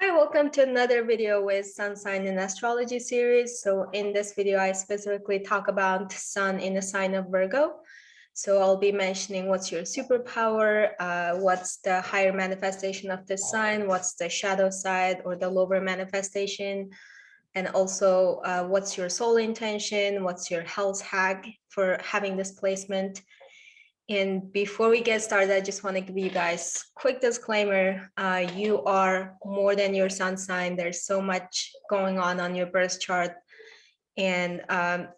Hi, welcome to another video with Sun Sign in Astrology series. So in this video, I specifically talk about Sun in the sign of Virgo. So I'll be mentioning what's your superpower, what's the higher manifestation of this sign, what's the shadow side or the lower manifestation, and also what's your soul intention, what's your health hack for having this placement. And before we get started, I just want to give you guys a quick disclaimer. You are more than your sun sign. There's so much going on your birth chart. And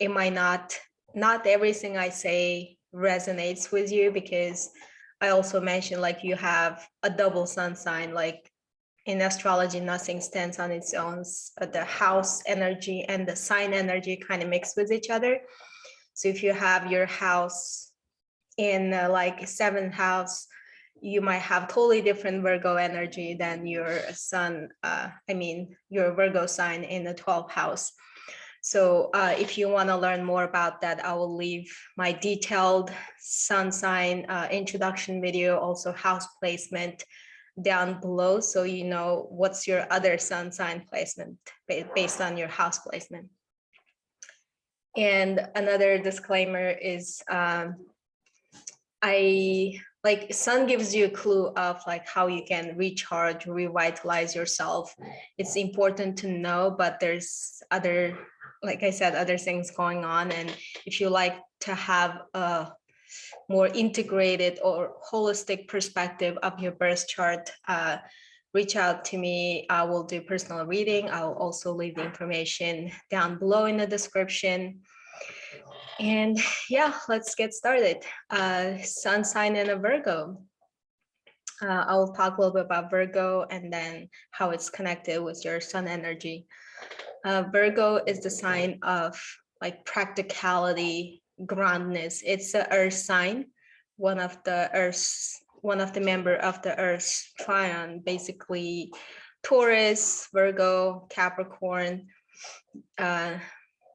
it might not everything I say resonates with you, because I also mentioned like you have a double sun sign. Like in astrology, nothing stands on its own. The house energy and the sign energy kind of mix with each other. So if you have your house in like seventh house, you might have totally different Virgo energy than your sun, your Virgo sign in the 12th house. So if you want to learn more about that, I will leave my detailed sun sign introduction video, also house placement down below, so you know what's your other sun sign placement based on your house placement. And another disclaimer is sun gives you a clue of like how you can recharge, revitalize yourself. It's important to know, but there's other, like I said, other things going on. And if you like to have a more integrated or holistic perspective of your birth chart, reach out to me. I will do personal reading. I'll also leave the information down below in the description. And yeah, let's get started. Sun sign in a Virgo. I'll talk a little bit about Virgo and then how it's connected with your sun energy. Virgo is the sign of like practicality, groundness. It's the earth sign, one of the member of the earth trion, basically Taurus, Virgo, Capricorn.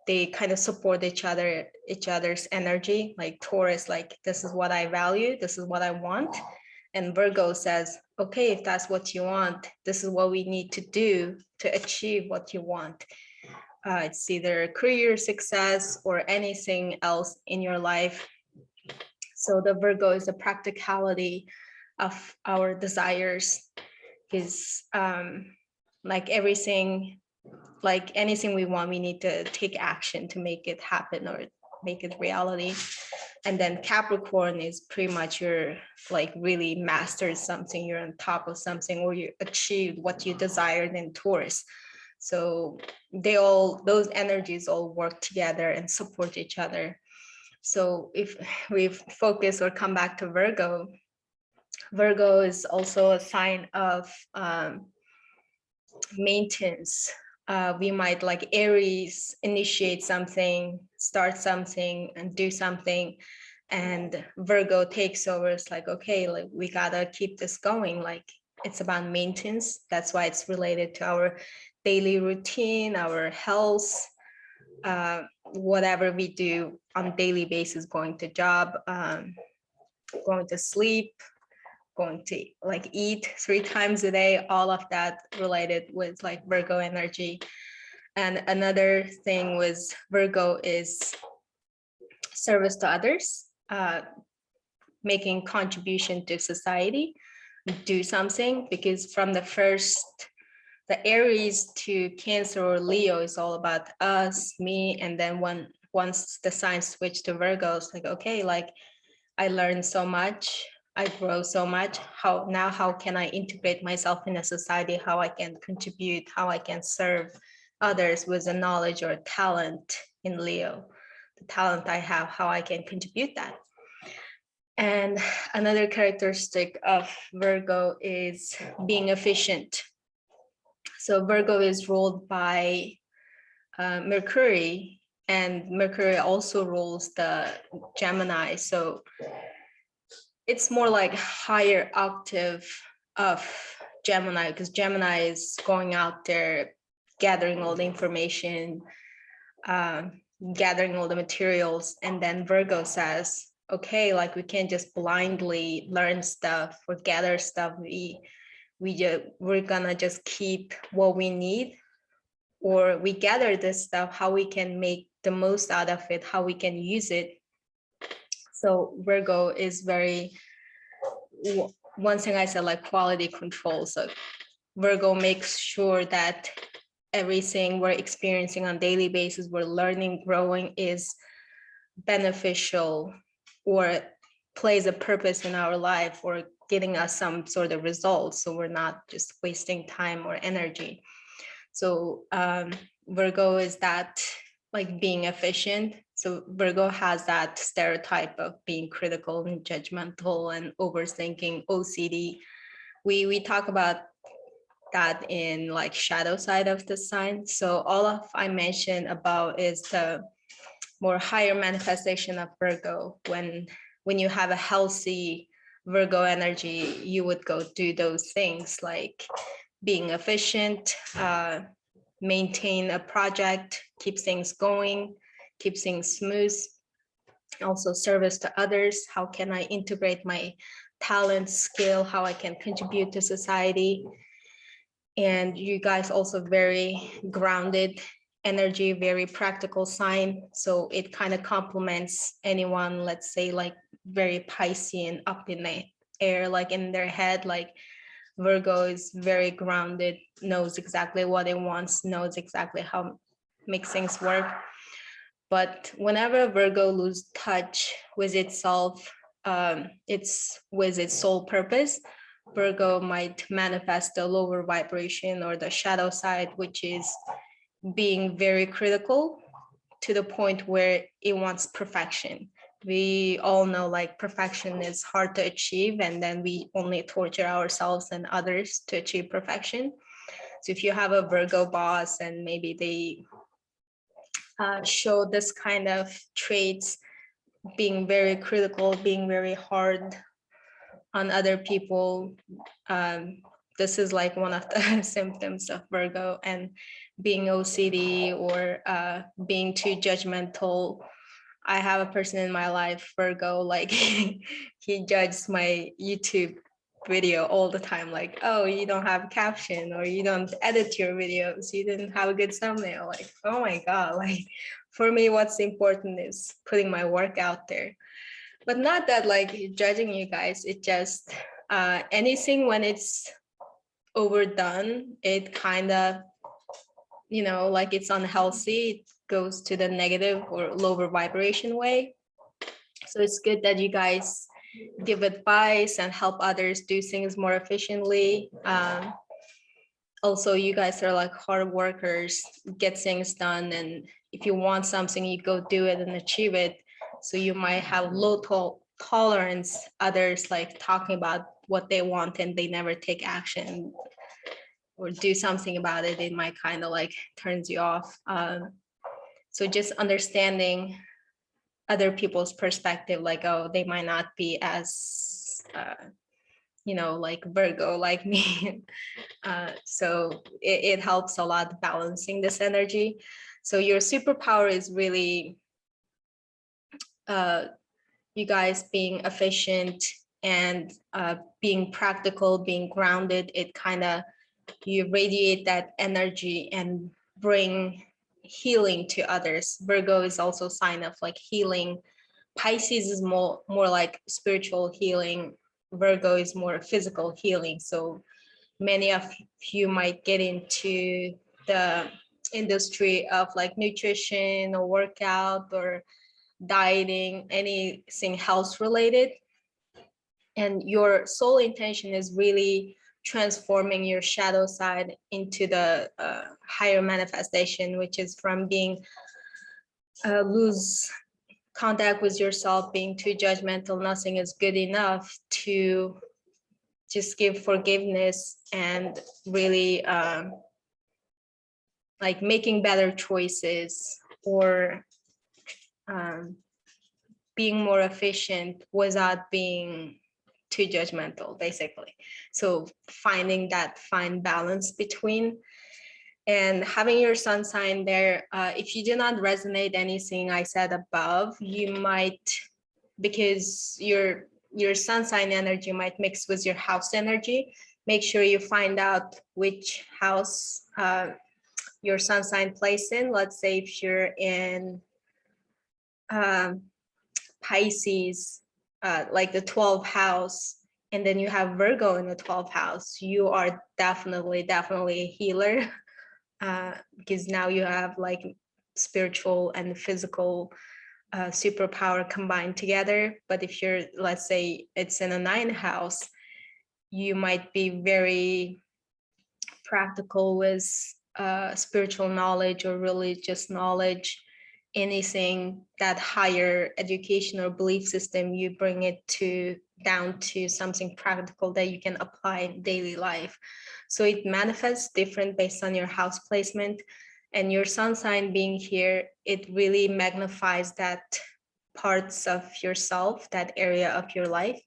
They kind of support each other's energy. Like Taurus, like, this is what I value, this is what I want. And Virgo says, okay, if that's what you want, this is what we need to do to achieve what you want. It's either career success or anything else in your life. So the Virgo is the practicality of our desires, is like anything we want, we need to take action to make it happen or make it reality. And then Capricorn is pretty much you're like really mastered something, you're on top of something, or you achieved what you desired in Taurus. So those energies all work together and support each other. So if we focus or come back to Virgo, Virgo is also a sign of maintenance. We might, like Aries, initiate something, start something and do something, and Virgo takes over. It's like, okay, like we gotta keep this going. Like it's about maintenance. That's why it's related to our daily routine, our health, whatever we do on daily basis, going to job, going to sleep, going to like eat 3 times a day, all of that related with like Virgo energy. And another thing with Virgo is service to others, making contribution to society, do something, because from the Aries to Cancer or Leo is all about us, me, and then once the sign switch to Virgo, it's like, okay, like I learned so much, I grow so much. How can I integrate myself in a society? How I can contribute? How I can serve others with a knowledge or a talent in Leo, the talent I have, how I can contribute that. And another characteristic of Virgo is being efficient. So Virgo is ruled by Mercury, and Mercury also rules the Gemini. So it's more like higher octave of Gemini, because Gemini is going out there, gathering all the information, gathering all the materials. And then Virgo says, okay, like we can't just blindly learn stuff or gather stuff. we're gonna just keep what we need, or we gather this stuff, how we can make the most out of it, how we can use it. So Virgo is very, one thing I said, like quality control. So Virgo makes sure that everything we're experiencing on a daily basis, we're learning, growing, is beneficial or plays a purpose in our life or getting us some sort of results. So we're not just wasting time or energy. So Virgo is that, like, being efficient. So Virgo has that stereotype of being critical and judgmental and overthinking, OCD. We talk about that in like shadow side of the sign. So all of I mentioned about is the more higher manifestation of Virgo. When you have a healthy Virgo energy, you would go do those things like being efficient, maintain a project, keep things going, keep things smooth. Also service to others. How can I integrate my talent, skill, how I can contribute to society? And you guys also very grounded energy, very practical sign. So it kind of complements anyone, let's say, like very Piscean, up in the air, like in their head, like Virgo is very grounded, knows exactly what it wants, knows exactly how make things work. But whenever Virgo lose touch with itself, it's with its sole purpose, Virgo might manifest the lower vibration or the shadow side, which is being very critical to the point where it wants perfection. We all know like perfection is hard to achieve, and then we only torture ourselves and others to achieve perfection. So if you have a Virgo boss and maybe they show this kind of traits, being very critical, being very hard on other people, this is like one of the symptoms of Virgo. And being OCD or being too judgmental. I have a person in my life, Virgo, like he judges my YouTube video all the time, like, oh, you don't have a caption, or you don't edit your videos, you didn't have a good thumbnail. Like, oh my God, like for me, what's important is putting my work out there. But not that like judging you guys, it just anything when it's overdone, it kind of, you know, like it's unhealthy, it goes to the negative or lower vibration way. So it's good that you guys give advice and help others do things more efficiently. Also, you guys are like hard workers, get things done, and if you want something, you go do it and achieve it. So you might have low tolerance, others like talking about what they want and they never take action or do something about it. It might kind of like turns you off. So just understanding other people's perspective, like, oh, they might not be as you know, like Virgo like me. So it helps a lot balancing this energy. So your superpower is really you guys being efficient and being practical, being grounded. It kind of, you radiate that energy and bring healing to others. Virgo is also a sign of like healing. Pisces is more like spiritual healing. Virgo is more physical healing. So many of you might get into the industry of like nutrition or workout or dieting, anything health related. And your sole intention is really transforming your shadow side into the higher manifestation, which is from being lose contact with yourself, being too judgmental, nothing is good enough, to just give forgiveness and really like making better choices, or being more efficient without being too judgmental, basically. So finding that fine balance between, and having your sun sign there, if you do not resonate anything I said above, you might, because your sun sign energy might mix with your house energy. make sure you find out which house your sun sign placed in. Let's say if you're in Pisces, like the 12th house, and then you have Virgo in the 12th house, you are definitely a healer, because now you have like spiritual and physical superpower combined together. But if you're, let's say it's in a 9th house, you might be very practical with spiritual knowledge or religious knowledge. Anything that higher education or belief system, you bring it to down to something practical that you can apply in daily life. So it manifests different based on your house placement, and your sun sign being here, it really magnifies that parts of yourself, that area of your life.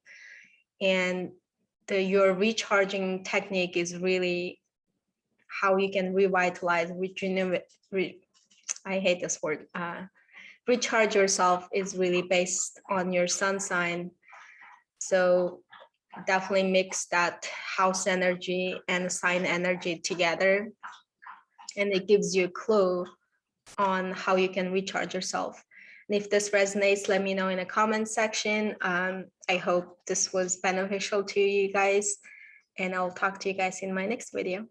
And your recharging technique is really how you can revitalize, I hate this word. Recharge yourself is really based on your sun sign. So definitely mix that house energy and sign energy together, and it gives you a clue on how you can recharge yourself. And if this resonates, let me know in the comment section. I hope this was beneficial to you guys, and I'll talk to you guys in my next video.